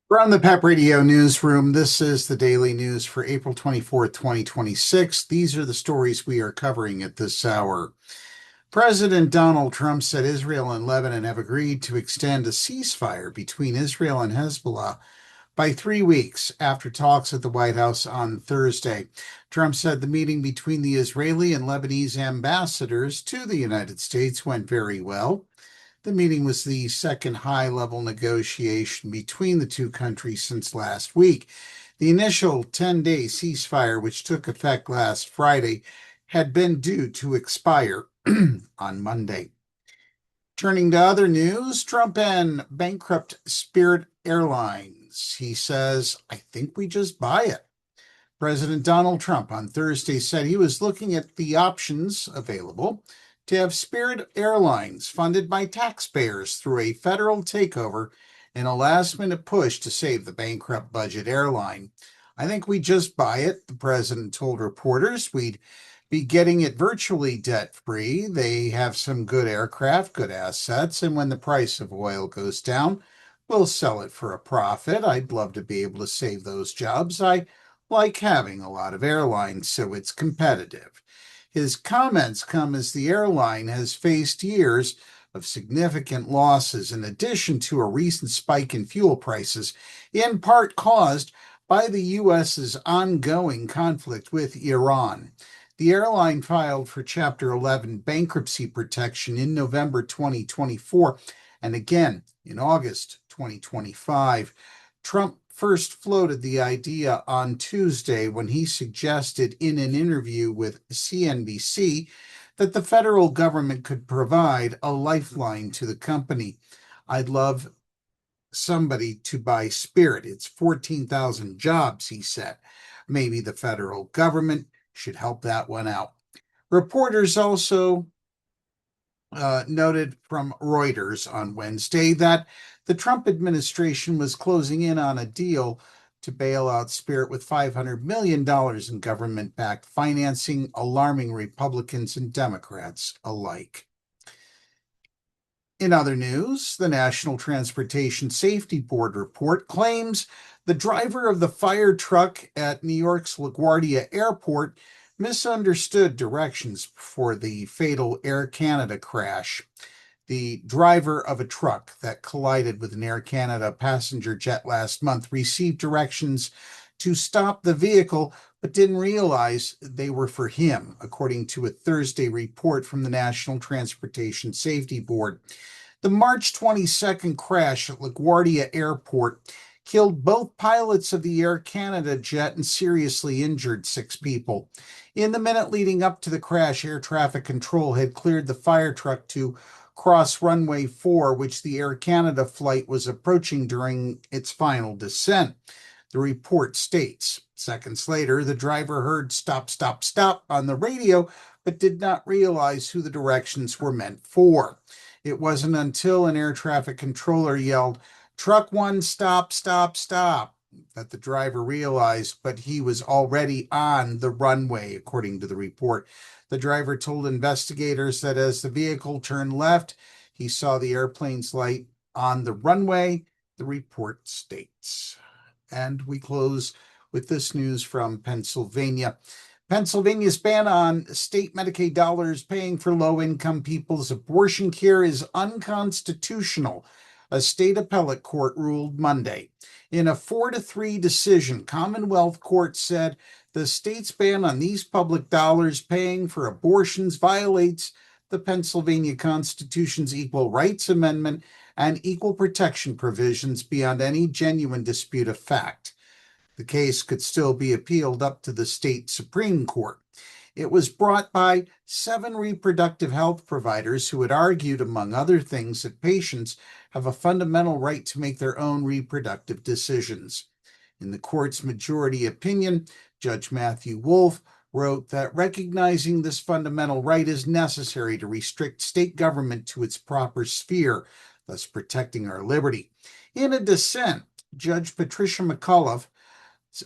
From the PEP Radio newsroom, this is the daily news for April 24th, 2026. These are the stories we are covering at this hour. President Donald Trump said Israel and Lebanon have agreed to extend a ceasefire between Israel and Hezbollah by 3 weeks after talks at the White House on Thursday. Trump said the meeting between the Israeli and Lebanese ambassadors to the United States went very well. The meeting was the second high-level negotiation between the two countries since last week. The initial 10-day ceasefire, which took effect last Friday, had been due to expire on Monday. Turning to other news, Trump and bankrupt Spirit Airlines. He says, I think we just buy it. President Donald Trump on Thursday said he was looking at the options available to have Spirit Airlines funded by taxpayers through a federal takeover in a last-minute push to save the bankrupt budget airline. I think we just buy it, the president told reporters. We'd be getting it virtually debt-free. They have some good aircraft, good assets, and when the price of oil goes down, we'll sell it for a profit. I'd love to be able to save those jobs. I like having a lot of airlines, so it's competitive. His comments come as the airline has faced years of significant losses in addition to a recent spike in fuel prices, in part caused by the U.S.'s ongoing conflict with Iran. The airline filed for Chapter 11 bankruptcy protection in November 2024 and again in August 2025. Trump first floated the idea on Tuesday when he suggested in an interview with CNBC that the federal government could provide a lifeline to the company. I'd love somebody to buy Spirit. It's 14,000 jobs, he said. Maybe the federal government should help that one out. Reporters also noted from Reuters on Wednesday that the Trump administration was closing in on a deal to bail out Spirit with $500 million in government-backed financing, alarming Republicans and Democrats alike. In other news, the National Transportation Safety Board report claims the driver of the fire truck at New York's LaGuardia Airport misunderstood directions for the fatal Air Canada crash. The driver of a truck that collided with an Air Canada passenger jet last month received directions to stop the vehicle, but didn't realize they were for him, according to a Thursday report from the National Transportation Safety Board. The March 22nd crash at LaGuardia Airport killed both pilots of the Air Canada jet and seriously injured 6 people. In the minute leading up to the crash, air traffic control had cleared the fire truck to cross runway 4, which the Air Canada flight was approaching during its final descent. The report states, seconds later, the driver heard stop, stop, stop on the radio, but did not realize who the directions were meant for. It wasn't until an air traffic controller yelled, "Truck 1, stop, stop, stop," that the driver realized, but he was already on the runway, according to the report. The driver told investigators that as the vehicle turned left, he saw the airplane's light on the runway, the report states. And we close with this news from Pennsylvania. Pennsylvania's ban on state Medicaid dollars paying for low-income people's abortion care is unconstitutional, a state appellate court ruled Monday. In a 4-3 decision, Commonwealth Court said the state's ban on these public dollars paying for abortions violates the Pennsylvania Constitution's Equal Rights Amendment and equal protection provisions beyond any genuine dispute of fact. The case could still be appealed up to the state Supreme Court. It was brought by 7 reproductive health providers who had argued, among other things, that patients have a fundamental right to make their own reproductive decisions. In the court's majority opinion, Judge Matthew Wolf wrote that recognizing this fundamental right is necessary to restrict state government to its proper sphere, thus protecting our liberty. In a dissent, Judge Patricia McCullough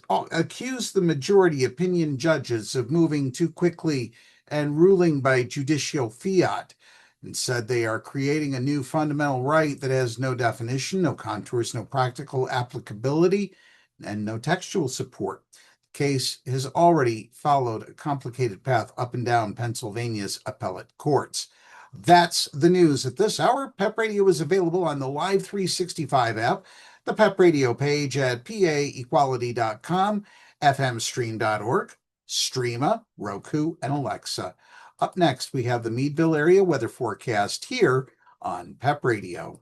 accused the majority opinion judges of moving too quickly and ruling by judicial fiat. and said they are creating a new fundamental right that has no definition, no contours, no practical applicability, and no textual support. The case has already followed a complicated path up and down Pennsylvania's appellate courts. That's the news at this hour. PEP Radio is available on the Live 365 app, the PEP Radio page at paequality.com, fmstream.org, Streama, Roku, and Alexa. Up next, we have the Meadville area weather forecast here on PEP Radio.